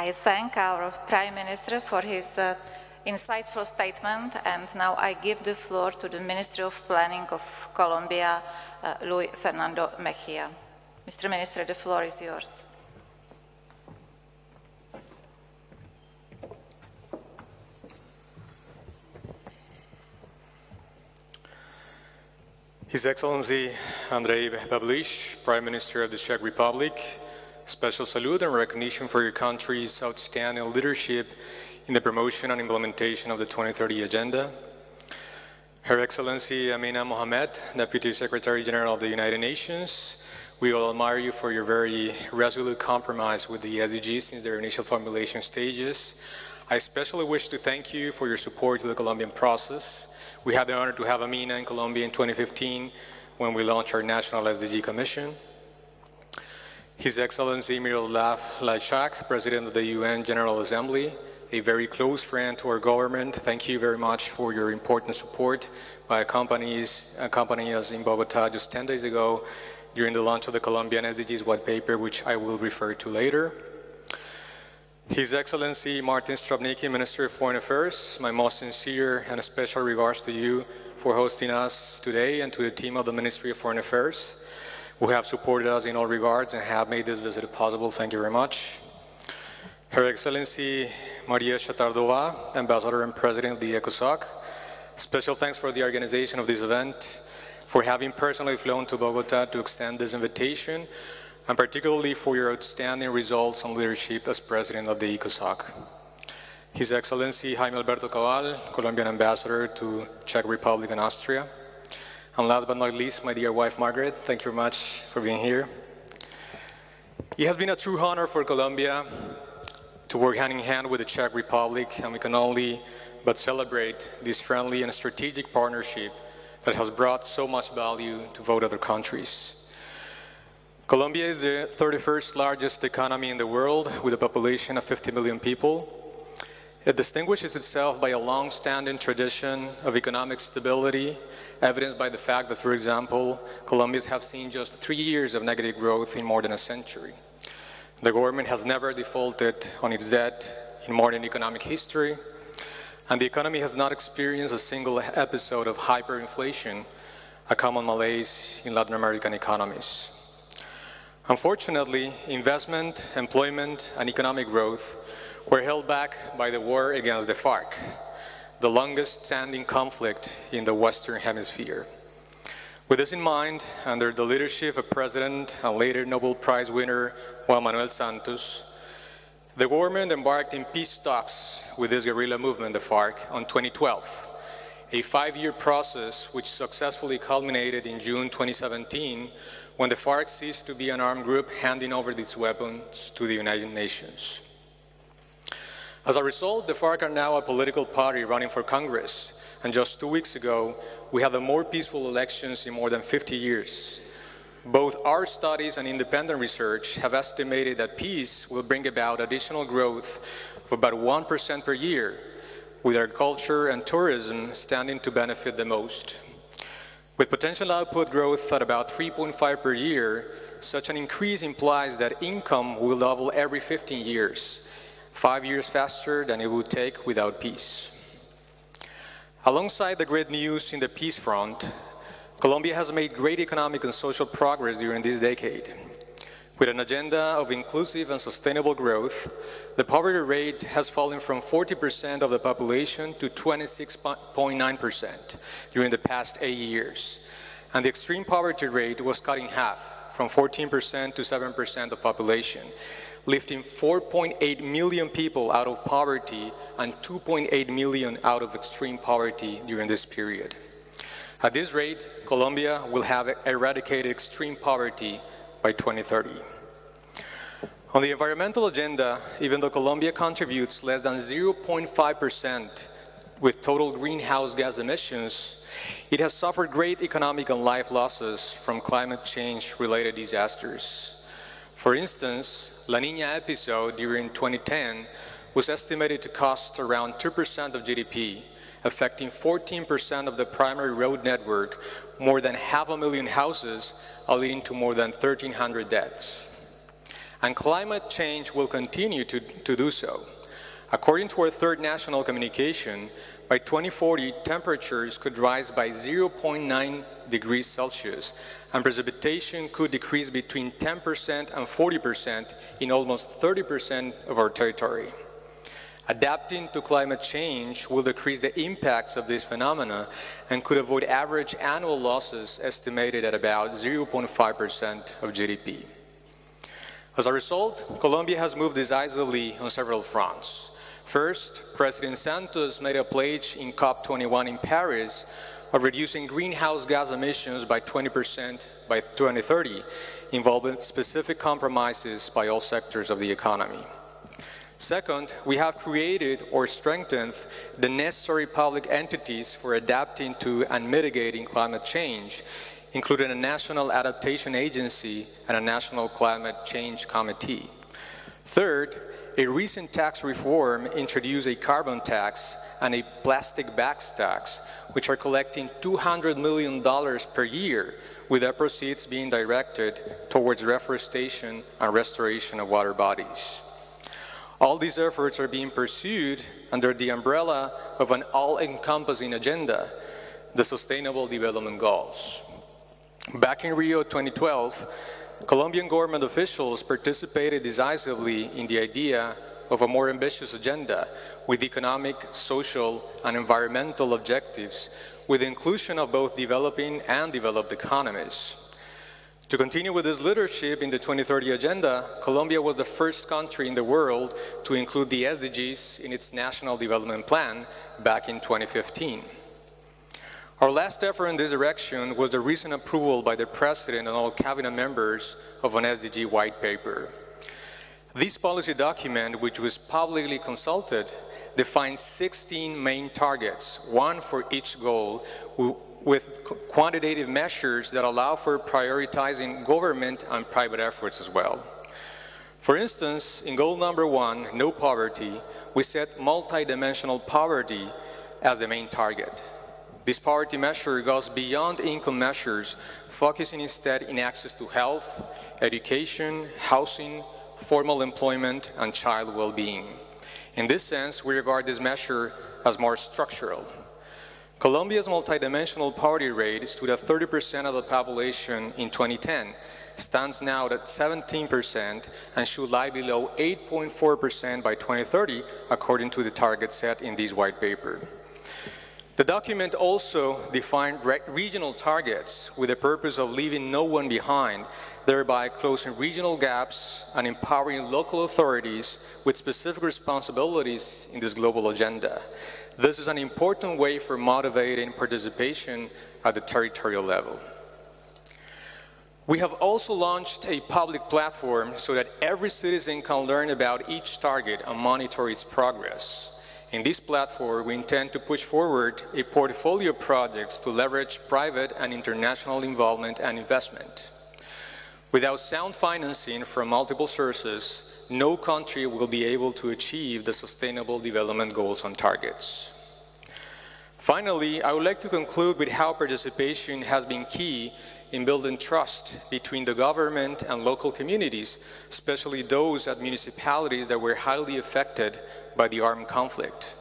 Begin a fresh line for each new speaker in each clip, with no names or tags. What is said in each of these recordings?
I thank our Prime Minister for his insightful statement, and now I give the floor to the Ministry of Planning of Colombia, Luis Fernando Mejía. Mr. Minister, the floor is yours.
His Excellency Andrej Babiš, Prime Minister of the Czech Republic, special salute and recognition for your country's outstanding leadership in the promotion and implementation of the 2030 Agenda. Her Excellency Amina Mohamed, Deputy Secretary General of the United Nations, we all admire you for your very resolute compromise with the SDGs since their initial formulation stages. I especially wish to thank you for your support to the Colombian process. We had the honor to have Amina in Colombia in 2015 when we launched our National SDG Commission. His Excellency Miroslav Lajčák, President of the UN General Assembly, a very close friend to our government, thank you very much for your important support by accompanying us in Bogota just 10 days ago during the launch of the Colombian SDGs white paper, which I will refer to later. His Excellency Martin Stropnicki, Minister of Foreign Affairs, my most sincere and special regards to you for hosting us today, and to the team of the Ministry of Foreign Affairs who have supported us in all regards and have made this visit possible. Thank you very much. Her Excellency Maria Chatardova, Ambassador and President of the ECOSOC, special thanks for the organization of this event, for having personally flown to Bogota to extend this invitation, and particularly for your outstanding results on leadership as President of the ECOSOC. His Excellency Jaime Alberto Cabal, Colombian Ambassador to Czech Republic and Austria. And last but not least, my dear wife Margaret, thank you very much for being here. It has been a true honor for Colombia to work hand in hand with the Czech Republic, and we can only but celebrate this friendly and strategic partnership that has brought so much value to both other countries. Colombia is the 31st largest economy in the world, with a population of 50 million people. It distinguishes itself by a long-standing tradition of economic stability, evidenced by the fact that, for example, Colombians have seen just 3 years of negative growth in more than a century. The government has never defaulted on its debt in modern economic history, and the economy has not experienced a single episode of hyperinflation, a common malaise in Latin American economies. Unfortunately, investment, employment, and economic growth were held back by the war against the FARC, the longest-standing conflict in the Western Hemisphere. With this in mind, under the leadership of President and later Nobel Prize winner Juan Manuel Santos, the government embarked in peace talks with this guerrilla movement, the FARC, on 2012, a 5-year process which successfully culminated in June 2017, when the FARC ceased to be an armed group, handing over its weapons to the United Nations. As a result, the FARC are now a political party running for Congress, and just 2 weeks ago, we had the more peaceful elections in more than 50 years. Both our studies and independent research have estimated that peace will bring about additional growth of about 1% per year, with agriculture and tourism standing to benefit the most. With potential output growth at about 3.5 per year, such an increase implies that income will double every 15 years, 5 years faster than it would take without peace. Alongside the great news in the peace front, Colombia has made great economic and social progress during this decade. With an agenda of inclusive and sustainable growth, the poverty rate has fallen from 40% of the population to 26.9% during the past 8 years. And the extreme poverty rate was cut in half, from 14% to 7% of the population, lifting 4.8 million people out of poverty and 2.8 million out of extreme poverty during this period. At this rate, Colombia will have eradicated extreme poverty by 2030. On the environmental agenda, even though Colombia contributes less than 0.5% with total greenhouse gas emissions, it has suffered great economic and life losses from climate change-related disasters. For instance, La Niña episode during 2010 was estimated to cost around 2% of GDP, affecting 14% of the primary road network, more than 500,000 houses, leading to more than 1,300 deaths. and climate change will continue to do so. According to our third national communication, by 2040, temperatures could rise by 0.9 degrees Celsius, and precipitation could decrease between 10% and 40% in almost 30% of our territory. Adapting to climate change will decrease the impacts of this phenomena and could avoid average annual losses estimated at about 0.5% of GDP. As a result, Colombia has moved decisively on several fronts. First, President Santos made a pledge in COP21 in Paris of reducing greenhouse gas emissions by 20% by 2030, involving specific compromises by all sectors of the economy. Second, we have created or strengthened the necessary public entities for adapting to and mitigating climate change, including a National Adaptation Agency and a National Climate Change Committee. Third, a recent tax reform introduced a carbon tax and a plastic bags tax, which are collecting $200 million per year, with their proceeds being directed towards reforestation and restoration of water bodies. All these efforts are being pursued under the umbrella of an all-encompassing agenda, the Sustainable Development Goals. Back in Rio 2012, Colombian government officials participated decisively in the idea of a more ambitious agenda with economic, social, and environmental objectives, with the inclusion of both developing and developed economies. To continue with this leadership in the 2030 Agenda, Colombia was the first country in the world to include the SDGs in its National Development Plan back in 2015. Our last effort in this direction was the recent approval by the President and all cabinet members of an SDG white paper. This policy document, which was publicly consulted, defines 16 main targets, one for each goal, with quantitative measures that allow for prioritizing government and private efforts as well. For instance, in goal number 1, no poverty, we set multidimensional poverty as the main target. This poverty measure goes beyond income measures, focusing instead in access to health, education, housing, formal employment, and child well-being. In this sense, we regard this measure as more structural. Colombia's multidimensional poverty rate stood at 30% of the population in 2010, stands now at 17%, and should lie below 8.4% by 2030, according to the target set in this white paper. The document also defined regional targets with the purpose of leaving no one behind, thereby closing regional gaps and empowering local authorities with specific responsibilities in this global agenda. This is an important way for motivating participation at the territorial level. We have also launched a public platform so that every citizen can learn about each target and monitor its progress. In this platform, we intend to push forward a portfolio of projects to leverage private and international involvement and investment. Without sound financing from multiple sources, no country will be able to achieve the Sustainable Development Goals and targets. Finally, I would like to conclude with how participation has been key in building trust between the government and local communities, especially those at municipalities that were highly affected by the armed conflict.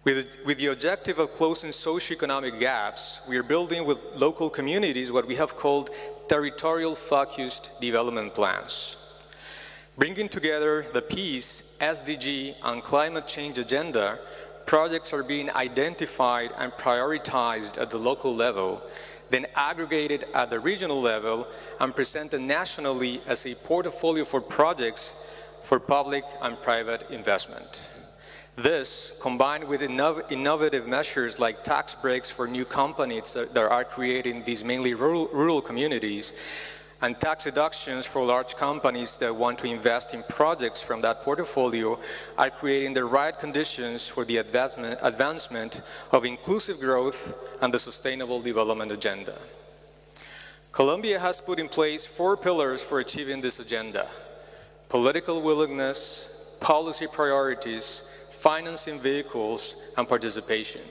With the objective of closing socioeconomic gaps, we are building with local communities what we have called territorial-focused development plans. Bringing together the peace, SDG, and climate change agenda, projects are being identified and prioritized at the local level, then aggregated at the regional level, and presented nationally as a portfolio for projects for public and private investment. This, combined with innovative measures like tax breaks for new companies that are creating these mainly rural communities, and tax deductions for large companies that want to invest in projects from that portfolio, are creating the right conditions for the advancement of inclusive growth and the Sustainable Development Agenda. Colombia has put in place 4 pillars for achieving this agenda: political willingness, policy priorities, financing vehicles, and participation.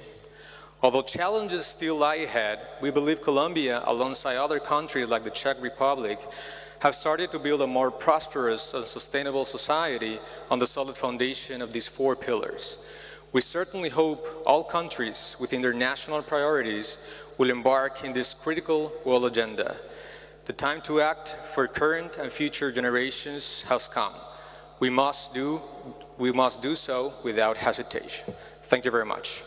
Although challenges still lie ahead, we believe Colombia, alongside other countries like the Czech Republic, have started to build a more prosperous and sustainable society on the solid foundation of these 4 pillars. We certainly hope all countries within their national priorities will embark in this critical world agenda. The time to act for current and future generations has come. We must do so without hesitation. Thank you very much.